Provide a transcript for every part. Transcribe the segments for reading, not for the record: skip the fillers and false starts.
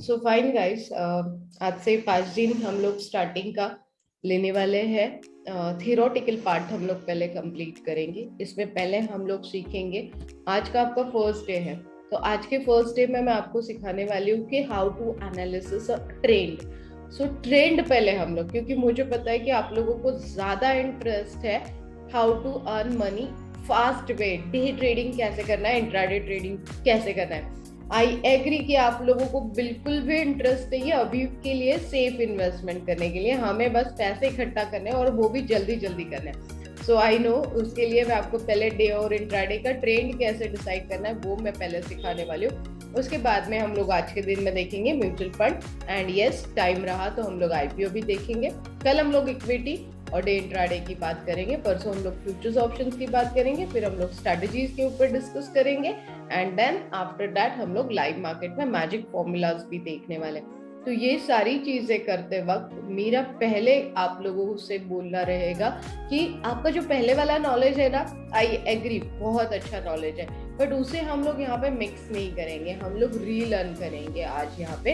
So fine guys, आज से 5 दिन हम लोग स्टार्टिंग का लेने वाले हैं। थियोरेटिकल पार्ट हम लोग पहले कंप्लीट करेंगे। इसमें पहले हम लोग सीखेंगे, आज का आपका फर्स्ट डे है, तो आज के फर्स्ट डे में मैं आपको सिखाने वाली हूँ कि how to analysis a trend. So trend पहले हम लोग, क्योंकि मुझे पता है कि आप लोगों को ज्यादा इंटरेस्ट है how to earn money fast way, day trading कैसे करना है, इंट्राडे ट्रेडिंग कैसे करना है। आई एग्री कि आप लोगों को बिल्कुल भी इंटरेस्ट नहीं है अभी के लिए सेफ इन्वेस्टमेंट करने के लिए, हमें बस पैसे इकट्ठा करने हैं और वो भी जल्दी जल्दी करने हैं। सो आई नो, उसके लिए मैं आपको पहले डे और इंट्राडे का ट्रेंड कैसे डिसाइड करना है वो मैं पहले सिखाने वाली हूँ। उसके बाद में हम लोग आज के दिन में देखेंगे mutual fund and yes time रहा तो हम लोग आईपीओ भी देखेंगे। कल हम लोग इक्विटी और डे इंट्राडे की बात करेंगे, परसों हम लोग फ्यूचर्स ऑप्शंस की बात करेंगे, फिर हम लोग स्ट्रेटजीज के ऊपर डिस्कस करेंगे एंड देन आफ्टर दैट हम लोग लाइव मार्केट में मैजिक फॉर्मूलाज भी देखने वाले हैं। तो ये सारी चीजें करते वक्त मेरा पहले आप लोगों से बोलना रहेगा कि आपका जो पहले वाला नॉलेज है ना, आई एग्री बहुत अच्छा नॉलेज है, बट उसे हम लोग यहाँ पे मिक्स नहीं करेंगे, हम लोग रीलर्न करेंगे आज यहाँ पे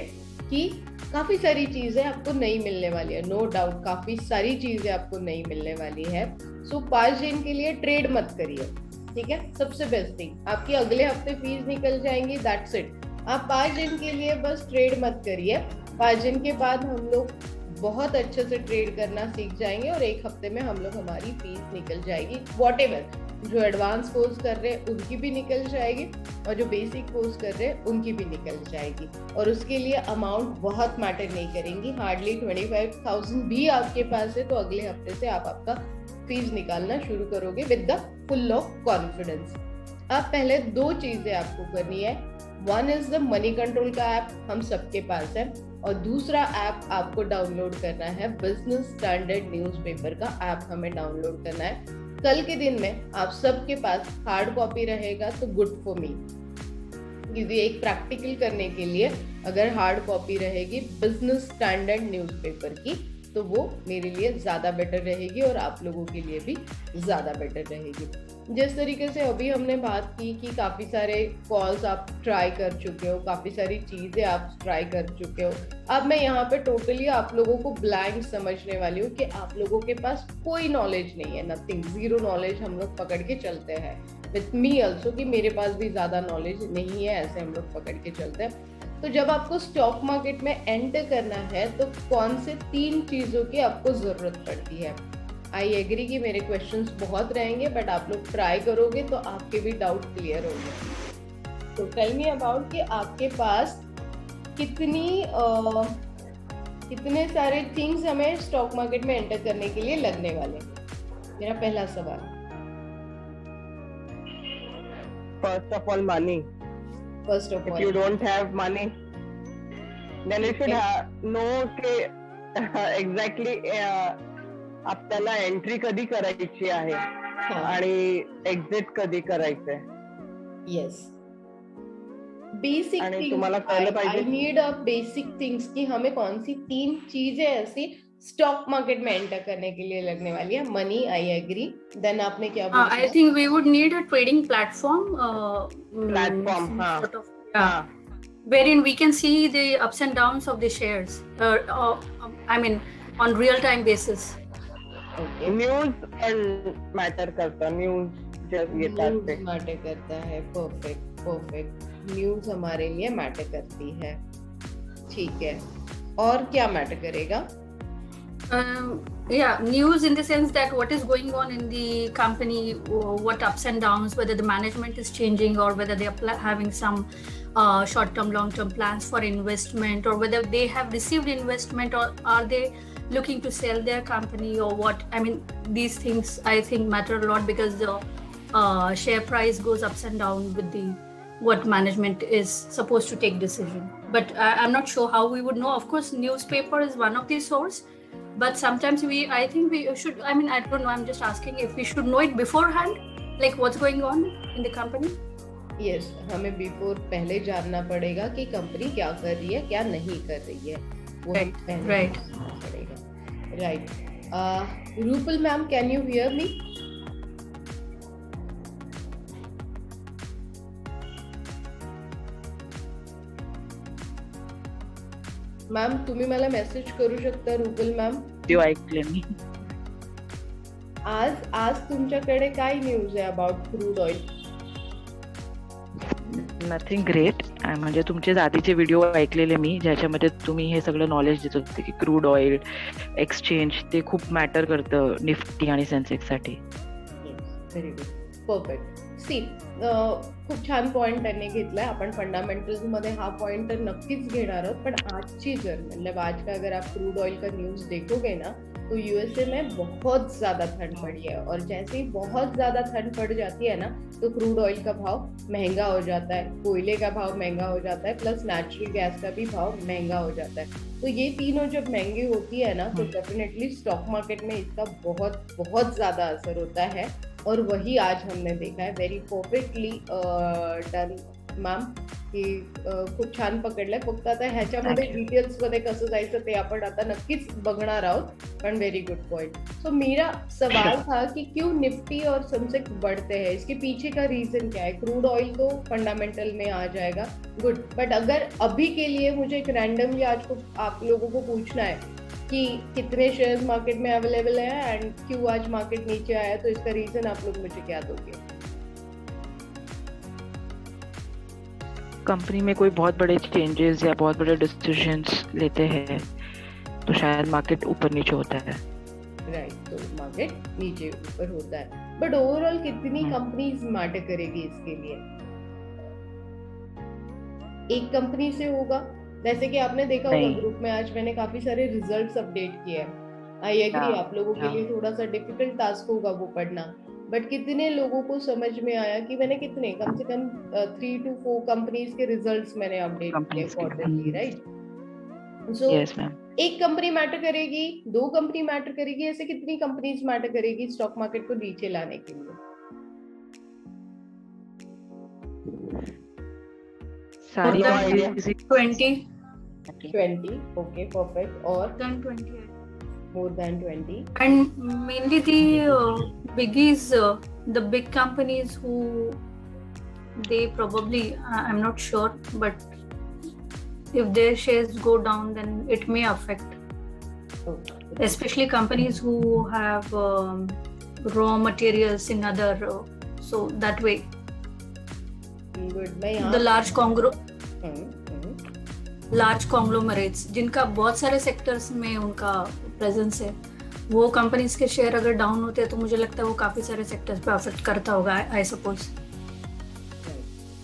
कि काफी सारी चीजें आपको नहीं मिलने वाली है। नो डाउट काफी सारी चीजें आपको नहीं मिलने वाली है। सो 5 दिन के लिए ट्रेड मत करिए, ठीक है। सबसे बेस्ट थिंग, आपकी अगले हफ्ते फीस निकल जाएंगी, दैट्स इट। आप 5 दिन के लिए बस ट्रेड मत करिए। 5 दिन के बाद हम लोग बहुत अच्छे से ट्रेड करना सीख जाएंगे और 1 हफ्ते में हम लोग हमारी फीस निकल जाएगी। वॉटेवर जो एडवांस कोर्स कर रहे हैं उनकी भी निकल जाएगी और जो बेसिक कोर्स कर रहे हैं उनकी भी निकल जाएगी। और उसके लिए अमाउंट बहुत मैटर नहीं करेंगी, हार्डली 25,000 भी आपके पास है तो अगले हफ्ते से आप आपका फीस निकालना शुरू करोगे with the full of confidence. अब पहले 2 चीजें आपको करनी है। One is the money control का ऐप, हम सबके पास है, और दूसरा ऐप आपको डाउनलोड करना है बिजनेस स्टैंडर्ड न्यूज़पेपर का ऐप हमें डाउनलोड करना है। कल के दिन में आप सबके पास हार्ड कॉपी रहेगा तो गुड फॉर मी, क्योंकि एक प्रैक्टिकल करने के लिए अगर हार्ड कॉपी रहेगी बिजनेस स्टैंडर्ड न्यूज़पेपर की तो वो मेरे लिए ज़्यादा बेटर रहेगी और आप लोगों के लिए भी ज़्यादा बेटर रहेगी। जिस तरीके से अभी हमने बात की कि काफ़ी सारे कॉल्स आप ट्राई कर चुके हो, काफ़ी सारी चीज़ें आप ट्राई कर चुके हो, अब मैं यहाँ पे टोटली आप लोगों को ब्लैंक समझने वाली हूँ कि आप लोगों के पास कोई नॉलेज नहीं है, नथिंग, जीरो नॉलेज हम लोग पकड़ के चलते हैं। विथ मी ऑल्सो कि मेरे पास भी ज़्यादा नॉलेज नहीं है, ऐसे हम लोग पकड़ के चलते हैं। तो जब आपको स्टॉक मार्केट में एंटर करना है तो कौन से 3 चीज़ों की आपको ज़रूरत पड़ती है। आई एग्री कि मेरे क्वेश्चंस बहुत रहेंगे, बट आप लोग ट्राई करोगे तो आपके भी डाउट क्लियर होंगे। तो टेल मी अबाउट कि आपके पास कितने सारे थिंग्स हमें स्टॉक मार्केट में एंटर करने के लिए लगने वाले। मेरा पहला सवाल, First of all, money. First of If all you don't have money, then you should know कि exactly आपल्याला एंट्री कधी करायची आहे आणि एक्झिट कधी करायचंय. यस, बेसिक आणि तुम्हाला कळलं पाहिजे. I need a basic things कि हमें कौन सी 3 चीजें ऐसी स्टॉक मार्केट में एंटर करने के लिए लगने वाली है। Money, I agree. देन आपने क्या बोला? I think we would need a trading platform. Sort of, wherein we can see the ups and downs of the shares. I mean, on real-time basis. Okay. News पण matter करता, news जब येतात ते matter करता है। Perfect perfect, news हमारे लिए matter करती है, ठीक है। और क्या मैटर करेगा? News in the sense that what is going on in the company, what ups and downs, whether the management is changing or whether they are having some short-term, long-term plans for investment, or whether they have received investment or are they looking to sell their company or what. I mean, these things I think matter a lot because the share price goes ups and down with what management is supposed to take decision. But I'm not sure how we would know. Of course, newspaper is one of the source. But sometimes I think we should, I mean, I don't know, I'm just asking if we should know it beforehand, like what's going on in the company. Yes, हमें before पहले जानना पड़ेगा कि company क्या कर रही है, क्या नहीं कर रही है, वो right. पड़ेगा, right. Rupal ma'am, can you hear me? Ma'am तुम्ही मला मेसेज करू शकता रुपल मॅम. व्हिडिओ ऐकले मी. आज तुमच्याकडे काय न्यूज आहे about crude oil? Nothing great. म्हणजे तुमचे आधीचे व्हिडिओ ऐकलेले मी, ज्याच्यामध्ये तुम्ही हे सगळं नॉलेज देत होते की क्रूड ऑइल एक्सचेंज ते खूप मॅटर करतं निफ्टी आणि सेन्सेक्स साठी. Very good, perfect. सी खूप छान पॉइंट त्यांनी घेतलाय. आपण फंडामेंटल्स मध्ये हा पॉइंट तर नक्कीच घेणार आहोत, पण आजची जर मतलब आज का अगर आप क्रूड ऑयल का न्यूज देखोगे ना तो यूएसए में बहुत ज्यादा ठंड पड़ी है, और जैसे ही बहुत ज्यादा ठंड पड़ जाती है ना तो क्रूड ऑयल का भाव महंगा हो जाता है, कोयले का भाव महंगा हो जाता है, प्लस नेचुरल गैस का भी भाव महंगा हो जाता है. तो ये तीनों जब महंगी होती है ना तो डेफिनेटली स्टॉक मार्केट में इसका बहुत बहुत ज्यादा असर होता है, और वही आज हमने देखा है. व्हेरी परफेक्टली डन मॅम, की खूप छान पकडलंय. फक्त आता ह्याच्यामध्ये डिटेल्स मध्ये कसं जायचं ते आपण आता नक्कीच बघणार आहोत, पण वेरी गुड पॉइंट. सो मेरा सवाल था कि क्यों निफ्टी और सेंसेक्स बढ़ते हैं, इसके पीछे का रीजन क्या है? क्रूड ऑयल तो फंडामेंटल में आ जाएगा, गुड, बट अगर अभी के लिए मुझे एक रैंडमली आज को आप लोगों को पूछना है कि कितने शेयर्स मार्केट में अवेलेबल है एंड क्यों आज मार्केट नीचे आया, तो इसका रीजन आप लोग मुझे क्या दोगे? कंपनी में कोई बहुत बड़े चेंजेस या बहुत बड़े डिसीजंस लेते हैं तो शायद मार्केट ऊपर नीचे होता है. राइट, तो मार्केट नीचे ऊपर होता है, बट ओवरऑल कितनी कंपनीज मैटर करेगी इसके लिए? एक कंपनी से होगा, जैसे कि आपने देखा होगा ग्रुप में आज मैंने काफी सारे रिजल्ट्स अपडेट किए हैं. आई एग्री, आप लोगों के लिए थोड़ा सा डिफिकल्ट टास्क होगा वो पढ़ना, बट कितने लोगों को समझ में आया कि मैंने कितने कम से कम 3 to 4 कंपनीज के रिजल्ट्स मैंने अपडेट किए क्वार्टरली, राइट? सो एक कंपनी मैटर करेगी, 2 कंपनी मैटर करेगी, ऐसे कितनी कंपनीज मैटर करेगी स्टॉक मार्केट को नीचे लाने के लिए? सारी 20. Okay, perfect. और Than 20. more than 20. And mainly the biggies, the big companies who they probably, I'm not sure, but if their shares go down then it may affect. Okay. Especially companies who have raw materials in other, so that way. Good. The large conglomerates जिनका बहुत सारे sectors में उनका presence है, वो companies के share अगर down होते हैं तो मुझे लगता है वो काफी सारे सेक्टर्स पे अफेक्ट करता होगा, आई सपोज.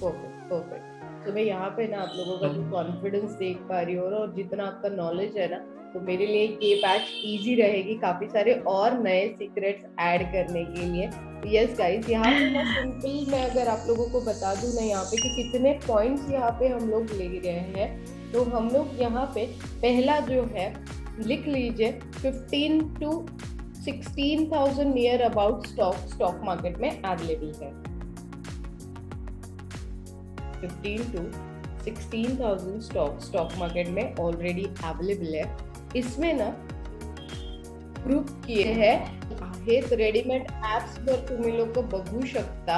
परफेक्ट. तो मैं यहाँ पे ना आप लोगों का जो कॉन्फिडेंस देख पा रही हूँ और जितना आपका नॉलेज है ना, तो मेरे लिए ये बैच इजी रहेगी काफी सारे और नए सीक्रेट्स ऐड करने के लिए. यस गाइस, यहाँ पे मैं सिंपल मैं अगर आप लोगों को बता दूं ना यहाँ पे कि कितने पॉइंट्स यहाँ पे हम लोग ले रहे हैं, तो हम लोग यहाँ पे पहला जो है लिख लीजिए 15 to 16,000 near about stock market में अवेलेबल है. 15 to 16,000 स्टॉक मार्केट में ऑलरेडी अवेलेबल है. इसमें ना ग्रुप किए आहेत रेडीमेड ऍप्स वर तुम्ही लोक बघू शकता.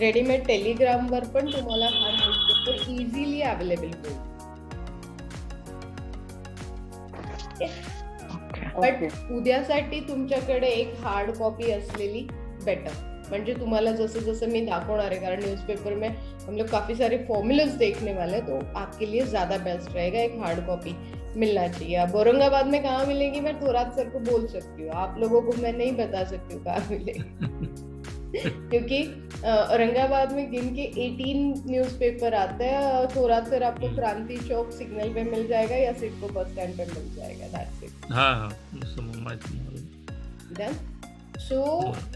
रेडीमेड टेलिग्राम वर पण तुम्हाला हा न्यूजपेपर इझिली अवेलेबल होईल. बट उद्यासाठी तुमच्याकडे एक हार्ड कॉपी असलेली बेटर, म्हणजे तुम्हाला जसं जसं मी दाखवणार आहे, कारण न्यूज़पेपर में हम लोग काफी सारे फॉर्मूलाज देखने वाले हैं, तो आपके लिए ज्यादा बेस्ट रहेगा एक हार्ड कॉपी मिलना चाहिए. अब औरंगाबाद में कहाँ मिलेगी मैं थोरात सर को बोल सकती हूँ, आप लोगों को मैं नहीं बता सकती हूँ कहाँ मिलेगी क्योंकि औरंगाबाद में गिन के 18 न्यूज़पेपर आते हैं. थोरात सर आपको क्रांति चौक सिग्नल पे मिल जाएगा या सिडको बस स्टैंड पे मिल जाएगा. That's it. हाँ. डन. सो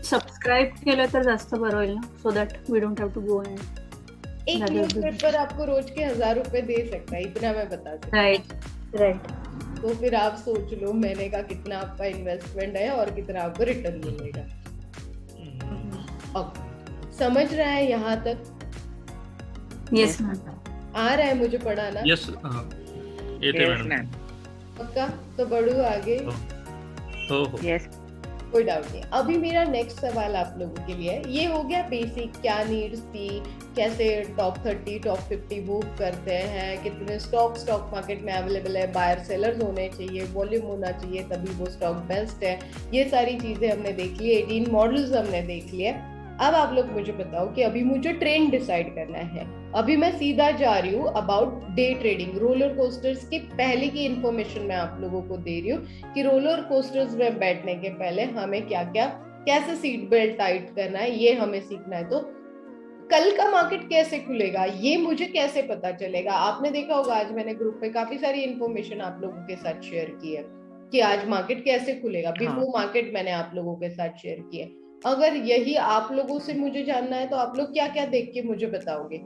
सबस्क्राइब केलं तर जास्त बरं होईल ना, so that we don't have to go and एक न्यूज़पेपर आपको रोज के 1000 रुपए दे सकता है, इतना मैं बता सकती हूँ. राइट. तो फिर आप सोच लो महीने का कितना आपका इन्वेस्टमेंट है और कितना आपको रिटर्न मिलेगा. समझ रहा है यहाँ तक? Yes ma'am. आ रहा है मुझे पढ़ाना? यस पक्का? तो बढ़ू आगे. हो. यस. कोई डाउट नहीं। अभी मेरा नेक्स्ट सवाल आप लोगों के लिए है, ये हो गया बेसिक, क्या नीड्स थी, कैसे टॉप 30 टॉप 50 मूव करते हैं, कितने स्टॉक मार्केट में अवेलेबल है, बायर सेलर्स होने चाहिए, वॉल्यूम होना चाहिए, तभी वो स्टॉक बेस्ट है। ये सारी चीजें हमने देख ली, 18 मॉडल्स हमने देख लिए। अब आप लोग मुझे बताओ कि अभी मुझे ट्रेंड डिसाइड करना है। अभी मैं सीधा जा रही हूँ about day trading. Roller coasters की पहले की इंफॉर्मेशन मैं आप लोगों को दे रही हूँ कि रोलर कोस्टर्स में बैठने के पहले हमें क्या क्या, कैसे सीट बेल्ट टाइट करना है, ये हमें सीखना है। तो कल का मार्केट कैसे खुलेगा ये मुझे कैसे पता चलेगा? आपने देखा होगा आज मैंने ग्रुप पे काफी सारी इंफॉर्मेशन आप लोगों के साथ शेयर की है कि आज मार्केट कैसे खुलेगा। बिफोर मार्केट मैंने आप लोगों के साथ शेयर किया। अगर यही आप लोगों से मुझे जानना है तो आप लोग क्या क्या देख के मुझे बताओगे?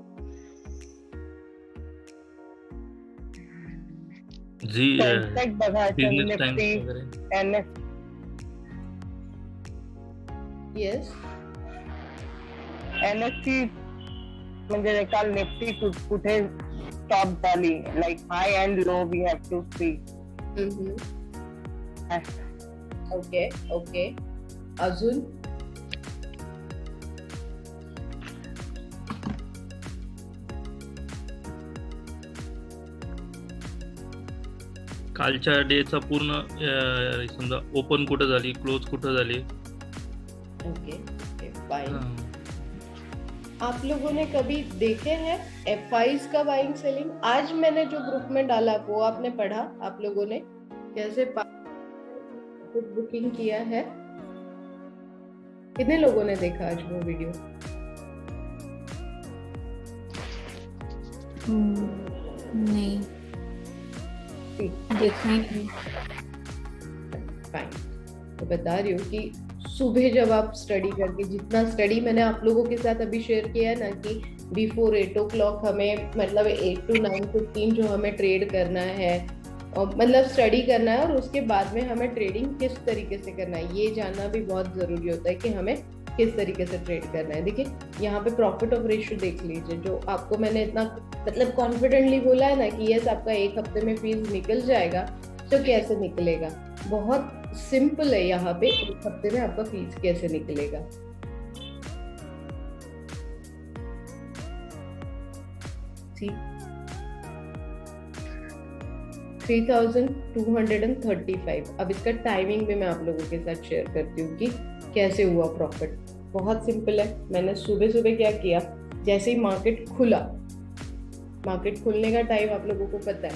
जी बिजनेस टाइम्स येस, एनएससी म्हणजे काल निफ्टी कुठे स्टॉप झाली, like high and low we have to see. Okay okay, अजून कालच्या डेचा पूर्ण समजा ओपन कुठं झाली, क्लोज कुठं झाली. Okay okay fine. आप लोगों ने कभी देखे हैं एफआईज का बाइंग सेलिंग? आज मैंने जो ग्रुप में डाला वो आपने पढ़ा? आप लोगों ने कैसे बुकिंग किया है? कितने लोगों ने देखा आज वो वीडियो? नहीं देखा ही नहीं. फाइन. तो बता रही हूँ कि सुबह जब आप स्टडी करके, जितना स्टडी मैंने आप लोगों के साथ अभी शेयर किया है ना कि बिफोर 8 o'clock हमें, मतलब 8 to 9:15 जो हमें ट्रेड करना है, और मतलब स्टडी करना है, और उसके बाद में हमें ट्रेडिंग किस तरीके से करना है ये जानना भी बहुत जरूरी होता है कि हमें किस तरीके से ट्रेड करना है. देखिए यहाँ पे प्रॉफिट ऑफ रेशियो देख लीजिए, जो आपको मैंने इतना मतलब कॉन्फिडेंटली बोला है ना कि यस आपका एक हफ्ते में फीस निकल जाएगा, तो कैसे निकलेगा? बहुत सिंपल है. यहाँ पे एक हफ्ते में आपका फीस कैसे निकलेगा? सी 3235. अब इसका टाइमिंग भी मैं आप लोगों के साथ शेयर करती हूँ कि कैसे हुआ प्रॉफिट. बहुत सिंपल है. मैंने सुबह सुबह क्या किया, जैसे ही मार्केट खुला, मार्केट खुलने का टाइम आप लोगों को पता है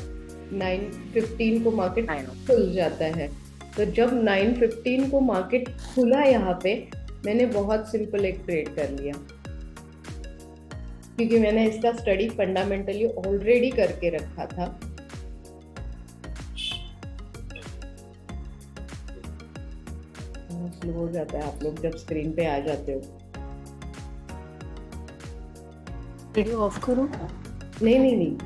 9:15 को मार्केट खुल जाता है. तो जब 9:15 को मार्केट खुला यहाँ पे, मैंने बहुत सिंपल एक ट्रेड कर लिया, क्योंकि मैंने इसका स्टडी फंडामेंटली ऑलरेडी करके रखा था. स्लो हो जाता है आप लोग जब स्क्रीन पे आ जाते हो. वीडियो ऑफ करूं? नहीं,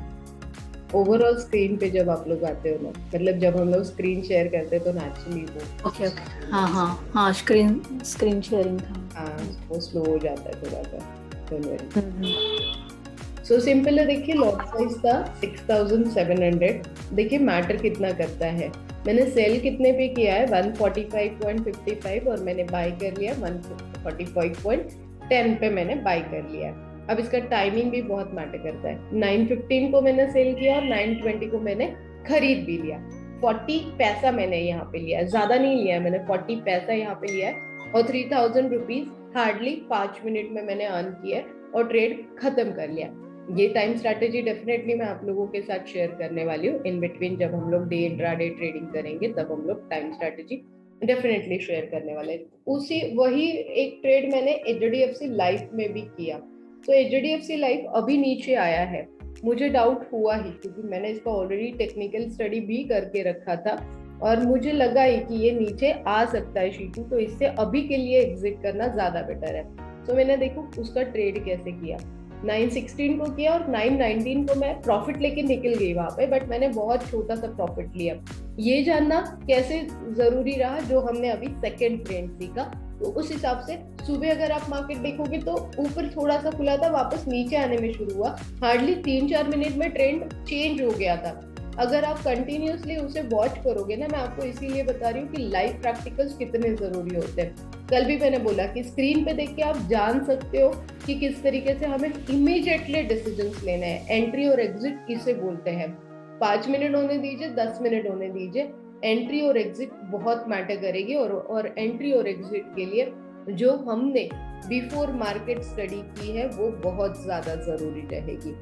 ओवरऑल स्क्रीन पे जब आप लोग आते हो ना, मतलब जब हम लोग स्क्रीन शेयर करते हैं तो नेचुरली वो ओके हाँ स्क्रीन शेयरिंग था. हाँ, वो स्लो हो जाता है थोड़ा सा. सो सिंपल है. देखिए लॉट साइज था 6700. देखिए मैटर कितना करता है. मैंने सेल कितने पे किया है? 145.55, और मैंने बाय कर लिया 145.10 पे मैंने बाय कर लिया. अब इसका टाइमिंग भी बहुत मैटर करता है. 9:15 को मैंने सेल किया और 9:20 को मैंने खरीद भी लिया. 40 पैसा मैंने यहाँ पे लिया है, ज्यादा नहीं लिया है मैंने, 40 पैसा यहाँ पे लिया है, और 3000 रुपीज हार्डली 5 मिनट में मैंने अर्न किया और ट्रेड खत्म कर लिया. ये टाइम स्ट्रैटेजी डेफिनेटली मैं आप लोगों के साथ शेयर करने वाली हूँ इन बिटवीन. जब हम लोग डे इंट्राडे ट्रेडिंग करेंगे तब हम लोग टाइम स्ट्रैटेजी डेफिनेटली शेयर करने वाले हैं. वही एक ट्रेड मैंने HDFC लाइफ में भी किया. तो HDFC लाइफ अभी नीचे आया है, मुझे डाउट हुआ ही, क्योंकि मैंने इसका ऑलरेडी टेक्निकल स्टडी भी करके रखा था, और मुझे लगा ही कि ये नीचे आ सकता है शीटू, तो इससे अभी के लिए एग्जिट करना ज्यादा बेटर है. तो मैंने देखो उसका ट्रेड कैसे किया. 9:16 को किया और 9:19 को मैं प्रॉफिट लेके निकल गई वहां पे, बट मैंने बहुत छोटा सा प्रॉफिट लिया. ये जानना कैसे जरूरी रहा, जो हमने अभी सेकंड ट्रेंड सीखा. तो उस हिसाब से सुबह अगर आप मार्केट देखोगे तो ऊपर थोड़ा सा खुला था, वापस नीचे आने में शुरू हुआ. हार्डली 3-4 मिनट में ट्रेंड चेंज हो गया था. अगर आप कंटिन्यूअसली उसे वॉच करोगे ना, मैं आपको इसीलिए बता रही हूँ कि लाइव प्रैक्टिकल्स कितने जरूरी होते हैं। कल भी मैंने बोला कि स्क्रीन पे देख के आप जान सकते हो कि किस तरीके से हमें इमीडिएटली डिसीजंस लेने हैं। एंट्री और एग्जिट किसे बोलते हैं, 5 मिनट होने दीजिए, 10 मिनट होने दीजिए, एंट्री और एग्जिट बहुत मैटर करेगी। और एंट्री और एग्जिट के लिए जो हमने बिफोर मार्केट स्टडी की है वो बहुत ज्यादा जरूरी रहेगी।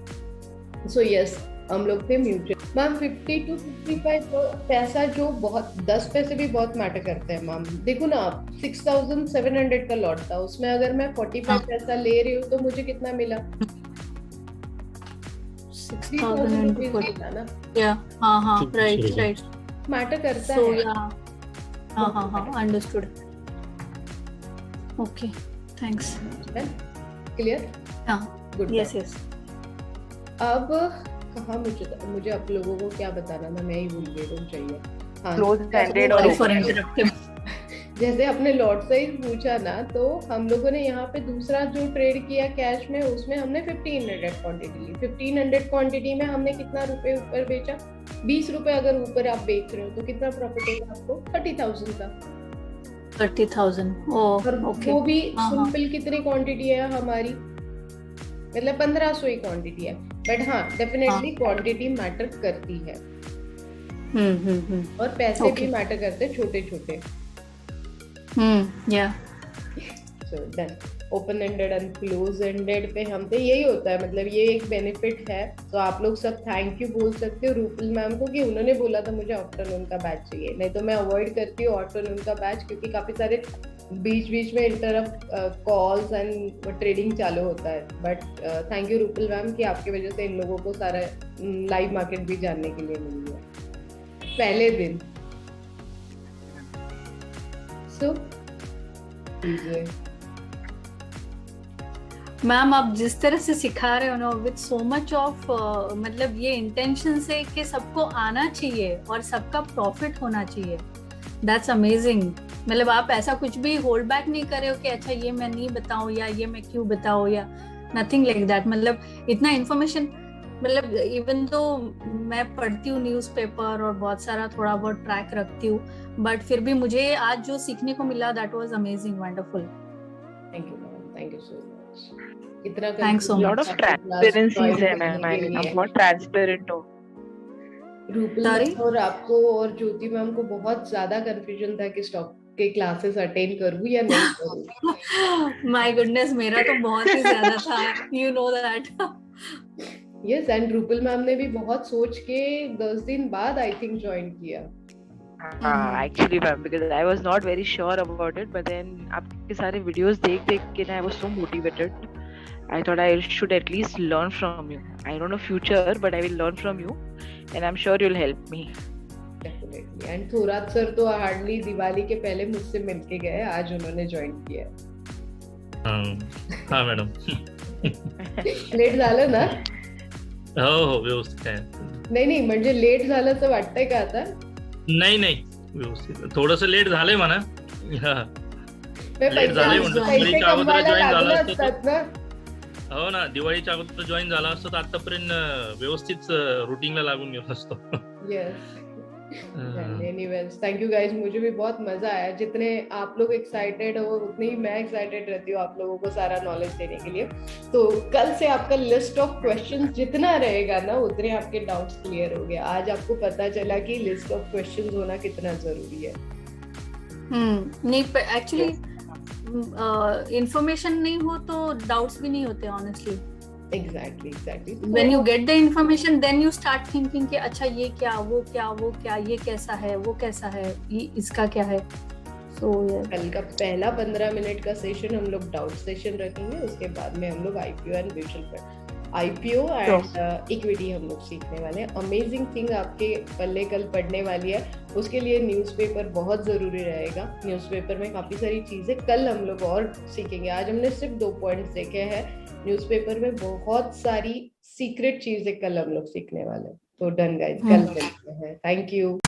सो यस, हम लोग थे म्यूचुअल। मैम 50 to 55 पैसा जो बहुत 10 पैसे भी बहुत मैटर करते हैं मैम। देखो ना आप, 6700 का लॉट था, उसमें अगर मैं 45 पैसा ले रही हूँ तो मुझे कितना मिला? 6000 मिला ना। हाँ राइट मैटर करता है। हाँ अंडरस्टूड। Okay thanks. क्लियर? हाँ गुड। यस। अब कहा मुझे आप लोगों को क्या बताना था, मैं ही भूल गई। तुम चाहिए क्लोज एंडेड और जैसे अपने लॉट साइज पूछा ना, तो हम लोगों ने यहाँ पे दूसरा जो ट्रेड किया कैश में, उसमें हमने 1500 क्वांटिटी ली। 1500 क्वांटिटी में हमने कितना रुपए ऊपर बेचा? 20 रुपए अगर ऊपर आप बेच रहे हो तो कितना प्रॉफिट होगा आपको? 30,000 का। 30,000। ओके। वो भी सिंपल कितनी क्वांटिटी है हमारी, मतलब 1500 ही क्वांटिटी है। बट हाँ, डेफिनेटली क्वांटिटी मैटर करती है। और पैसे भी मैटर करते हैं, छोटे छोटे। So done. Open ended and close ended पे हम थे, यही होता है, मतलब ये एक बेनिफिट है। तो आप लोग सब थैंक यू बोल सकते हो रूपल मैम को कि उन्होंने बोला था मुझे आफ्टरनून का बैच चाहिए, नहीं तो मैं अवॉइड करती हूँ आफ्टरनून का बैच, क्योंकि काफी सारे बीच में इंटरप्ट कॉल्स एंड ट्रेडिंग चालू होता है। But thank you Rupal ma'am कि आपकी वजह से इन लोगों को सारा लाइव मार्केट भी जानने के लिए मिल गया पहले दिन। सो मैम आप जिस तरह से सिखा रहे हो ना, विद सो मच ऑफ मतलब ये इंटेंशन से कि सबको आना चाहिए और सबका प्रॉफिट होना चाहिए। That's amazing. मतलब आप ऐसा कुछ भी होल्ड बैक नहीं कर रहे हो कि अच्छा ये मैं नहीं बताऊं या ये मैं क्यों बताऊं, या नथिंग लाइक दैट। मतलब इतना इन्फॉर्मेशन, मतलब इवन तो मैं पढ़ती हूँ न्यूज़पेपर और बहुत सारा थोड़ा बहुत ट्रैक रखती हूँ, बट फिर भी मुझे आज जो सीखने को मिला, that was amazing, wonderful. Thank you ma'am, thank you so much. इतना thanks so much. Lot of transparency है मैम, आई मीन आप बहुत ट्रांसपेरेंट हो। रूपल मैम और आपको और ज्योति मैम को बहुत ज्यादा कंफ्यूजन था कि स्टॉक के क्लासेस अटेंड करूं या नहीं करूं। माय गुडनेस, मेरा तो बहुत ही ज्यादा था, you know that. Yes, and Rupal ma'am ने भी बहुत सोच के 10 दिन बाद आई थिंक ज्वाइन किया। Actually ma'am, because I was not very sure about it, but then आपके सारे वीडियोस देख के ना I was so motivated. I thought I should at least learn from you. I don't know future, but I will learn from you, and I'm sure you'll help me. Definitely. And Thorat sir तो hardly Diwali के पहले मुझसे मिलके गए, आज उन्होंने join किया। हाँ मॅडम। लेट झालं ना? हो व्यवस्थित आहे। नाही म्हणजे लेट झालं असं वाटतंय का आता? नाही व्यवस्थित, थोडंसं लेट झालंय म्हणा। लेट झालंय म्हणजे जॉईन असतात ना। हो ना, दिवाळीच्या अगोदर जॉईन झाला असतो तर आतापर्यंत व्यवस्थित रुटीनला लागून गेलो असतो। Yes. Anyways, thank you guys, मुझे भी बहुत मजा आया। जितने आप लोग एक्साइटेड हो उतनी ही मैं एक्साइटेड रहती हूँ आप लोगों को सारा नॉलेज देने के लिए। तो कल से आपका लिस्ट ऑफ क्वेश्चंस जितना रहेगा ना, उतने आपके डाउट्स क्लियर हो गए। आज आपको पता चला कि लिस्ट ऑफ क्वेश्चंस होना कितना जरूरी है। नहीं, एक्चुअली इंफॉर्मेशन नहीं हो तो डाउट्स भी नहीं होते, honestly. Exactly. When you get the information, then you start thinking कि अच्छा ये क्या, वो क्या, ये कैसा है, वो कैसा है, ये इसका क्या है। कल का पहला 15 मिनट का सेशन हम लोग डाउट सेशन रखेंगे, उसके बाद में हम लोग IPO and mutual fund, IPO and equity हम लोग सीखने वाले हैं। अमेजिंग थिंग आपके पल्ले कल पढ़ने वाली है, उसके लिए न्यूज़पेपर बहुत ज़रूरी रहेगा। न्यूज़पेपर में काफ़ी सारी चीज़ें कल हम लोग और सीखेंगे। आज हमने सिर्फ 2 पॉइंट्स देखे हैं, न्यूज़पेपर में बहुत सारी सीक्रेट चीज़ें कल हम लोग सीखने वाले हैं। तो डन गाइस, कल मिलते हैं। Thank you.